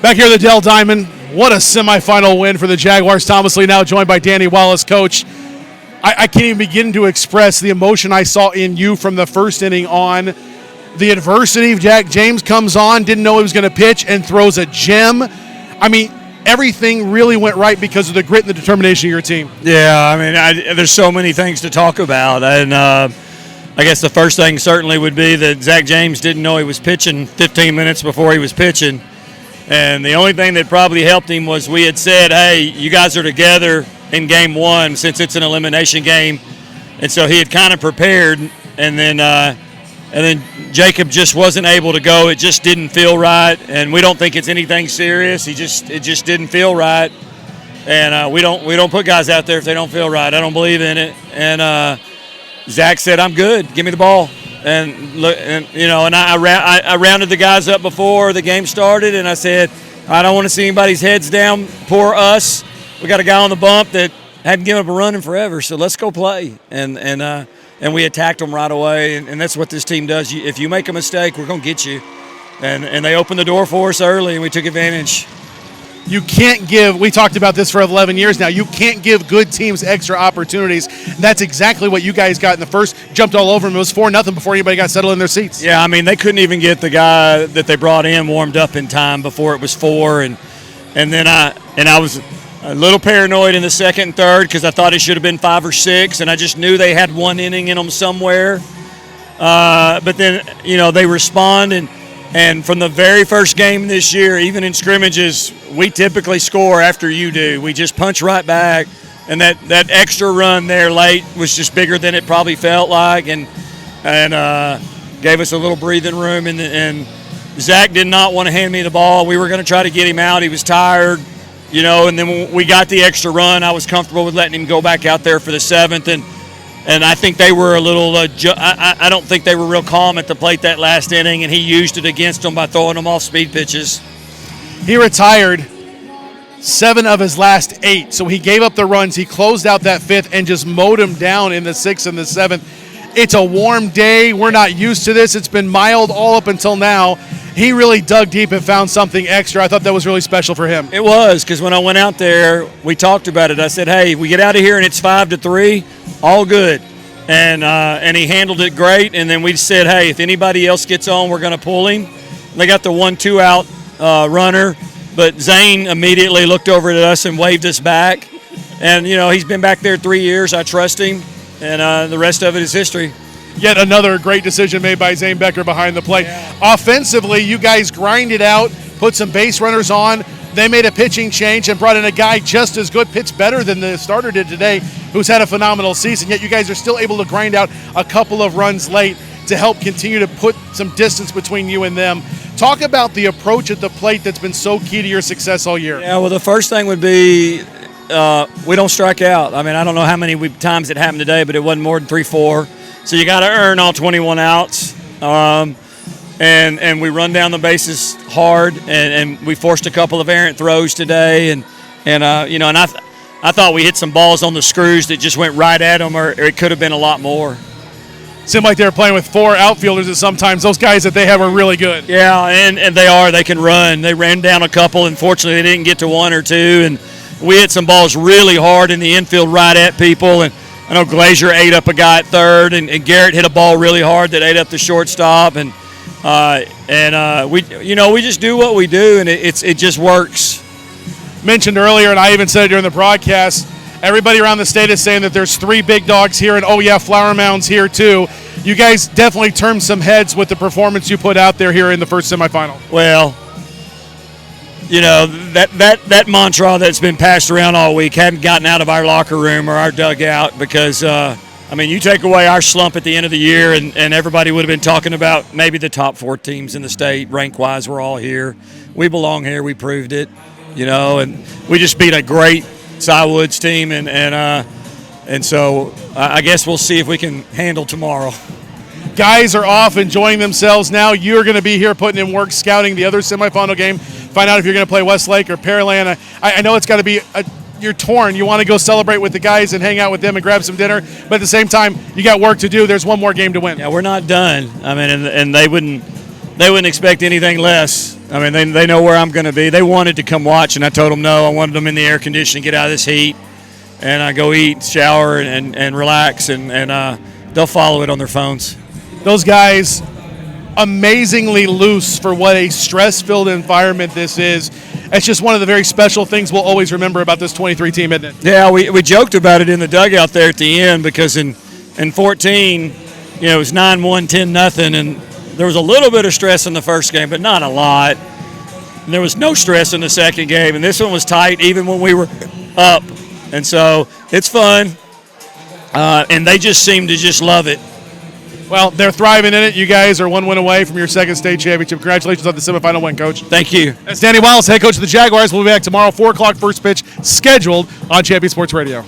Back here at the Dell Diamond, what a semifinal win for the Jaguars. Thomas Lee now joined by Danny Wallace. Coach, I can't even begin to express the emotion I saw in you from the first inning on. The adversity, Jack James comes on, didn't know he was going to pitch, and throws a gem. I mean, everything really went right because of the grit and the determination of your team. Yeah, I mean, there's so many things to talk about. And I guess the first thing certainly would be that Zach James didn't know he was pitching 15 minutes before he was pitching. And the only thing that probably helped him was we had said, hey, you guys are together in game one since it's an elimination game. And so he had kind of prepared, and then Jacob just wasn't able to go. It just didn't feel right, and we don't think it's anything serious. It just didn't feel right. And we don't put guys out there if they don't feel right. I don't believe in it. And Zach said, I'm good. Give me the ball. And look, and I rounded the guys up before the game started, and I said, I don't want to see anybody's heads down. Poor us. We got a guy on the bump that hadn't given up a run in forever, so let's go play. And we attacked them right away, and that's what this team does. If you make a mistake, we're going to get you. And they opened the door for us early, and we took advantage. You can't give – we talked about this for 11 years now. You can't give good teams extra opportunities. That's exactly what you guys got in the first. Jumped all over them. It was 4-0 before anybody got settled in their seats. Yeah, I mean, they couldn't even get the guy that they brought in warmed up in time before it was 4. And then I was a little paranoid in the second and third because I thought it should have been 5 or 6, and I just knew they had one inning in them somewhere. But then, they respond, and from the very first game this year, even in scrimmages, we typically score after you do. We just punch right back, and that extra run there late was just bigger than it probably felt like, and gave us a little breathing room. And Zach did not want to hand me the ball. We were going to try to get him out. He was tired, and then when we got the extra run, I was comfortable with letting him go back out there for the 7th, and I think they were a little I don't think they were real calm at the plate that last inning, and he used it against them by throwing them off speed pitches. He retired 7 of his last 8, so he gave up the runs. He closed out that 5th and just mowed him down in the 6th and the 7th. It's a warm day. We're not used to this. It's been mild all up until now. He really dug deep and found something extra. I thought that was really special for him. It was, because when I went out there, we talked about it. I said, hey, we get out of here and it's 5-3, all good. And he handled it great. And then we said, hey, if anybody else gets on, we're going to pull him. They got the 1-2 out runner, but Zane immediately looked over at us and waved us back. And, he's been back there 3 years. I trust him. And the rest of it is history. Yet another great decision made by Zane Becker behind the plate. Yeah. Offensively, you guys grinded out, put some base runners on. They made a pitching change and brought in a guy just as good, pitched better than the starter did today, who's had a phenomenal season. Yet you guys are still able to grind out a couple of runs late to help continue to put some distance between you and them. Talk about the approach at the plate that's been so key to your success all year. Yeah, well, the first thing would be we don't strike out. I mean, I don't know how many times it happened today, but it wasn't more than 3-4. So you got to earn all 21 outs, and we run down the bases hard, and we forced a couple of errant throws today, and I thought we hit some balls on the screws that just went right at them, or it could have been a lot more. Seemed like they were playing with 4 outfielders, and sometimes those guys that they have are really good. Yeah, and they are. They can run. They ran down a couple. Unfortunately, they didn't get to 1 or 2, and we hit some balls really hard in the infield right at people, and I know Glazier ate up a guy at third, and Garrett hit a ball really hard that ate up the shortstop, and we just do what we do, and it just works. Mentioned earlier, and I even said it during the broadcast, everybody around the state is saying that there's 3 big dogs here, and Flower Mound's here too. You guys definitely turned some heads with the performance you put out there here in the first semifinal. Well, that mantra that's been passed around all week hadn't gotten out of our locker room or our dugout because, you take away our slump at the end of the year and everybody would have been talking about maybe the top 4 teams in the state, rank-wise, we're all here. We belong here. We proved it, and we just beat a great Cy Woods team, and so I guess we'll see if we can handle tomorrow. Guys are off enjoying themselves now. You're going to be here putting in work, scouting the other semifinal game. Find out if you're going to play Westlake or Pearland. I know it's got to be you're torn. You want to go celebrate with the guys and hang out with them and grab some dinner, but at the same time, you got work to do. There's one more game to win. Yeah, we're not done. And they wouldn't they wouldn't expect anything less. I mean, they know where I'm going to be. They wanted to come watch, and I told them no. I wanted them in the air conditioning, get out of this heat, and I go eat, shower, and relax, and they'll follow it on their phones. Those guys, amazingly loose for what a stress-filled environment this is. It's just one of the very special things we'll always remember about this 23 team, isn't it? Yeah, we joked about it in the dugout there at the end because in 14, it was 9-1, 10-0, and there was a little bit of stress in the first game, but not a lot. And there was no stress in the second game, and this one was tight even when we were up. And so it's fun, and they just seem to just love it. Well, they're thriving in it. You guys are one win away from your second state championship. Congratulations on the semifinal win, Coach. Thank you. That's Danny Wallace, head coach of the Jaguars. We'll be back tomorrow, 4 o'clock first pitch, scheduled on Champion Sports Radio.